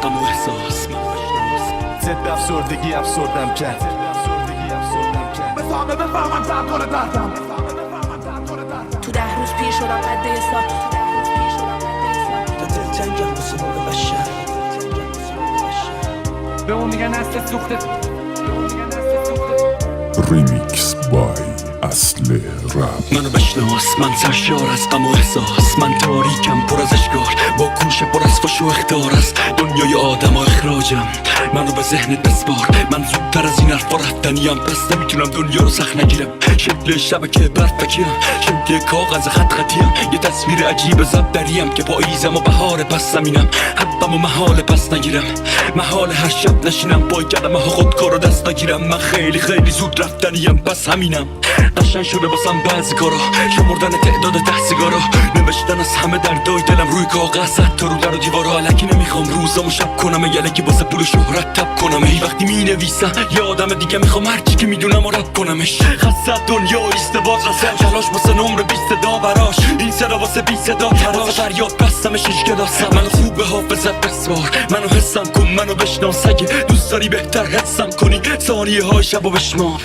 غم و احساس ضد افسردگی افسردم کرد بفهمم درد دردم تو 10 روز پیر شدم قد حساب دلتنگم واسه بار بشر به اون میگن نسل سوخته ریمیکس بای اصل رپ. منو بشناس، من سرشار از غم و احساس، من تاریکم پر از اشکال، با کوشه پر از فش و اخطار است دنیای آدم و اخراجم. منو به ذهنت بسپار، من زودتر از این حرفا رفتنیم، پس نمیتونم دنیا رو سخت نگیرم. شکل شبکه برف بکیرم، شکل کاغذ خط خطیم، یه تصویر عجیب زب دریم که پاییزم و بهار پس زمینم. حقم و محال پس نگیرم، محال هر شب نشینم با کلمه ها خودکار رو دست نگیرم. من خیلی خیلی زود رفتنیم، پس همینم. قشنگ شده باسم بعضی کارا، شمردن تعداد 10 سیگارا، نوشتن از همه دردای دلم روی کاغذ، حتی رو در و دیوارا. الکی نمیخوام روزامو شب کنم، یلکی واسه پول و شهرت تب کنم. ای وقتی مینویسم یه آدم دیگه میخوام هرچی که میدونم و رب کنمش. خسته دنیا ایستباد رسم، کلاش واسه نمر 20 صدا براش، این صدا واسه 20 صدا تراش. فریاد بستمش هیچ کلاسم، منو خوب به حافظت بسوار، منو حسم کن، منو بشناس. اگه دوست داری بهتر حسم کنی، ثانیه های شبو بشمار.